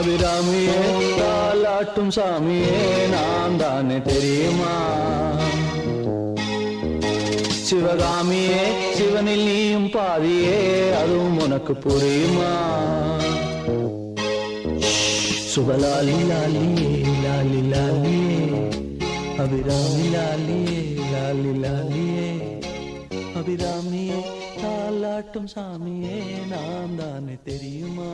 அபிராமியே தாலாட்டும் சாமியே நான் தானே தெரியுமா? சிவகாமியே சிவனில் நீயும் பாதியே அதுவும் உனக்கு புரியுமா? சுபலாலி லாலியே லாலி லாலியே அபிராமி லாலியே லாலி லாலியே அபிராமியே தாலாட்டும் சாமியே நான் தானே தெரியுமா?